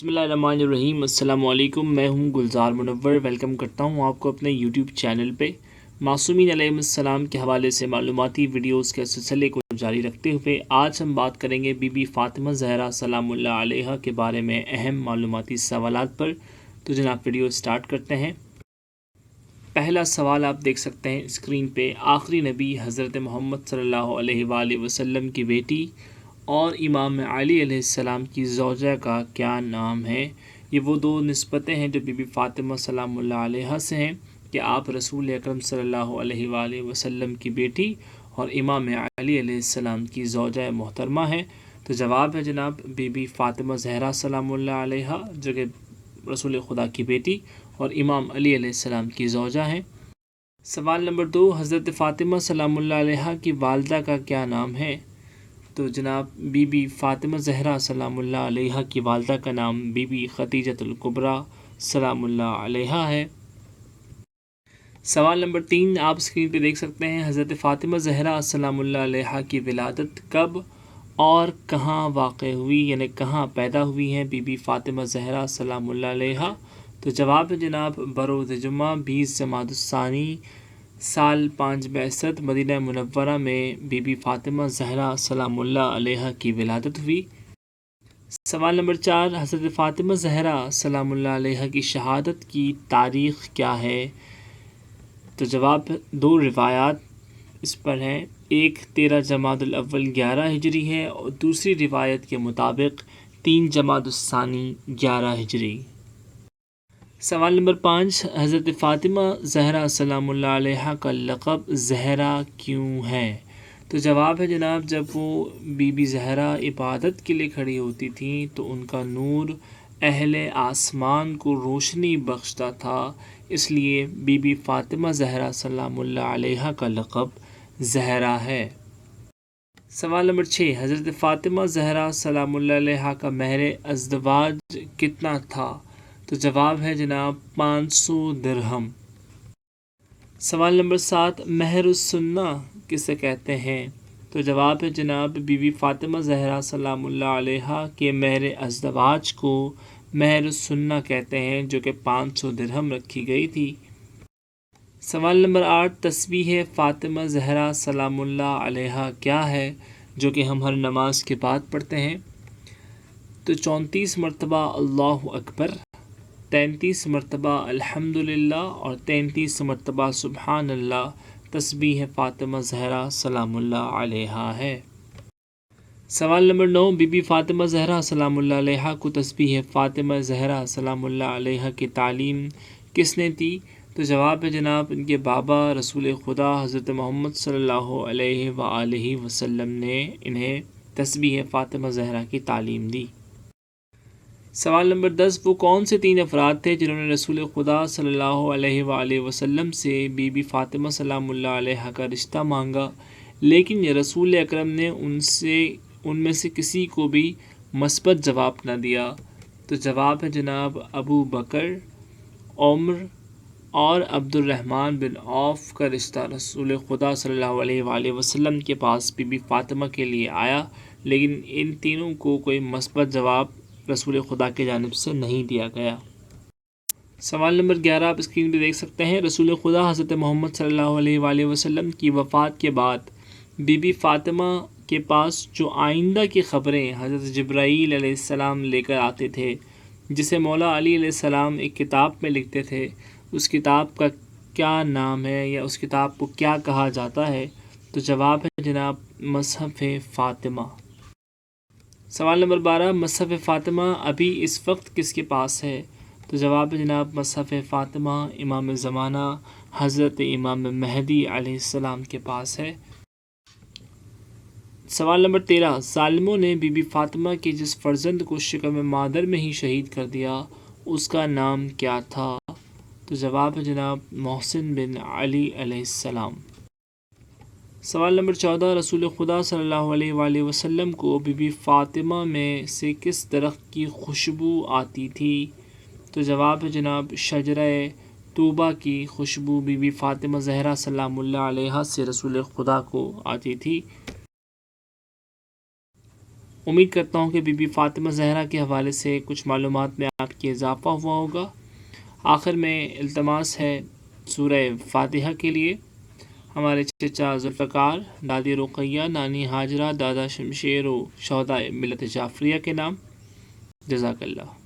بسم اللہ الرحمن الرحیم۔ السلام علیکم، میں ہوں گلزار منور۔ ویلکم کرتا ہوں آپ کو اپنے یوٹیوب چینل پہ۔ معصومین علیہ السلام کے حوالے سے معلوماتی ویڈیوز کے سلسلے کو جاری رکھتے ہوئے آج ہم بات کریں گے بی بی فاطمہ زہرا سلام اللہ علیہا کے بارے میں اہم معلوماتی سوالات پر۔ تو جناب ویڈیو سٹارٹ کرتے ہیں۔ پہلا سوال آپ دیکھ سکتے ہیں اسکرین پہ۔ آخری نبی حضرت محمد صلی اللہ علیہ وآلہ وسلم کی بیٹی اور امام علی علیہ السلام کی زوجہ کا کیا نام ہے؟ یہ وہ دو نسبتیں ہیں جو بی بی فاطمہ سلام اللہ علیہا سے ہیں کہ آپ رسول اکرم صلی اللہ علیہ وآلہ وسلم کی بیٹی اور امام علی علیہ السلام کی زوجہ محترمہ ہیں۔ تو جواب ہے جناب بی بی فاطمہ زہرا سلام اللہ علیہا، جو کہ رسول خدا کی بیٹی اور امام علی علیہ السلام کی زوجہ ہیں۔ سوال نمبر 2، حضرت فاطمہ سلام اللہ علیہا کی والدہ کا کیا نام ہے؟ تو جناب بی بی فاطمہ زہرا سلام اللہ علیہا کی والدہ کا نام بی بی خدیجۃ الکبریٰ سلام اللہ علیہا ہے۔ سوال نمبر 3، آپ اسکرین پہ دیکھ سکتے ہیں حضرت فاطمہ زہرا سلام اللہ علیہا کی ولادت کب اور کہاں واقع ہوئی، یعنی کہاں پیدا ہوئی ہیں بی بی فاطمہ زہرا سلام اللہ علیہا؟ تو جواب ہے جناب بروز جمعہ 20 جمادی الثانی سال 5 بعثت مدینہ منورہ میں بی بی فاطمہ زہرا سلام اللہ علیہا کی ولادت ہوئی۔ سوال نمبر 4، حضرت فاطمہ زہرا سلام اللہ علیہا کی شہادت کی تاریخ کیا ہے؟ تو جواب 2 روایات اس پر ہیں۔ ایک 13 جمادی الاول 11 ہجری ہے اور دوسری روایت کے مطابق 3 جمادی الثانی 11 ہجری۔ سوال نمبر 5، حضرت فاطمہ زہرا سلام اللہ علیہا کا لقب زہرا کیوں ہے؟ تو جواب ہے جناب جب وہ بی بی زہرا عبادت کے لیے کھڑی ہوتی تھیں تو ان کا نور اہل آسمان کو روشنی بخشتا تھا، اس لیے بی بی فاطمہ زہرا سلام اللہ علیہا کا لقب زہرا ہے۔ سوال نمبر 6، حضرت فاطمہ زہرا سلام اللہ علیہا کا مہر ازدواج کتنا تھا؟ تو جواب ہے جناب 500 درہم۔ سوال نمبر 7، مہر السنہ کسے کہتے ہیں؟ تو جواب ہے جناب بی بی فاطمہ زہرا سلام اللہ علیہا کے مہر ازدواج کو مہر السنہ کہتے ہیں، جو کہ 500 درہم رکھی گئی تھی۔ سوال نمبر 8، تسبیح فاطمہ زہرا سلام اللہ علیہا کیا ہے، جو کہ ہم ہر نماز کے بعد پڑھتے ہیں؟ تو 34 مرتبہ اللہ اکبر، 33 مرتبہ الحمدللہ اور 33 مرتبہ سبحان اللہ تسبیح فاطمہ زہرا سلام اللہ علیہا ہے۔ سوال نمبر 9، بی بی فاطمہ زہرا سلام اللہ علیہا کو تسبیح فاطمہ زہرا سلام اللہ علیہا کی تعلیم کس نے دی؟ تو جواب ہے جناب ان کے بابا رسول خدا حضرت محمد صلی اللہ علیہ وآلہ وسلم نے انہیں تسبیح فاطمہ زہرا کی تعلیم دی۔ سوال نمبر 10، وہ کون سے 3 افراد تھے جنہوں نے رسول خدا صلی اللہ علیہ وآلہ وسلم سے بی بی فاطمہ سلام اللہ علیہا کا رشتہ مانگا، لیکن رسول اکرم نے ان میں سے کسی کو بھی مثبت جواب نہ دیا؟ تو جواب ہے جناب ابو بکر، عمر اور عبد الرحمن بن عوف کا رشتہ رسول خدا صلی اللہ علیہ وآلہ وسلم کے پاس بی بی فاطمہ کے لیے آیا، لیکن ان تینوں کو کوئی مثبت جواب رسول خدا کی جانب سے نہیں دیا گیا۔ سوال نمبر 11 آپ اسکرین پہ دیکھ سکتے ہیں۔ رسول خدا حضرت محمد صلی اللہ علیہ وآلہ وسلم کی وفات کے بعد بی بی فاطمہ کے پاس جو آئندہ کی خبریں حضرت جبرائیل علیہ السلام لے کر آتے تھے، جسے مولا علی علیہ السلام ایک کتاب میں لکھتے تھے، اس کتاب کا کیا نام ہے یا اس کتاب کو کیا کہا جاتا ہے؟ تو جواب ہے جناب مصحف فاطمہ۔ سوال نمبر 12، مصحف فاطمہ ابھی اس وقت کس کے پاس ہے؟ تو جواب ہے جناب مصحف فاطمہ امام زمانہ حضرت امام مہدی علیہ السلام کے پاس ہے۔ سوال نمبر 13، ظالموں نے بی بی فاطمہ کے جس فرزند کو شکم مادر میں ہی شہید کر دیا اس کا نام کیا تھا؟ تو جواب ہے جناب محسن بن علی علیہ السلام۔ سوال نمبر 14، رسول خدا صلی اللہ علیہ وآلہ وسلم کو بی بی فاطمہ میں سے کس درخت کی خوشبو آتی تھی؟ تو جواب ہے جناب شجرہ طوبہ کی خوشبو بی بی فاطمہ زہرا سلام اللہ علیہا سے رسول خدا کو آتی تھی۔ امید کرتا ہوں کہ بی بی فاطمہ زہرا کے حوالے سے کچھ معلومات میں آپ کی اضافہ ہوا ہوگا۔ آخر میں التماس ہے سورہ فاتحہ کے لیے ہمارے چچا ذوالفقار، دادی رقیہ، نانی ہاجرہ، دادا شمشیر و شہدائے ملت جعفریہ کے نام۔ جزاک اللہ۔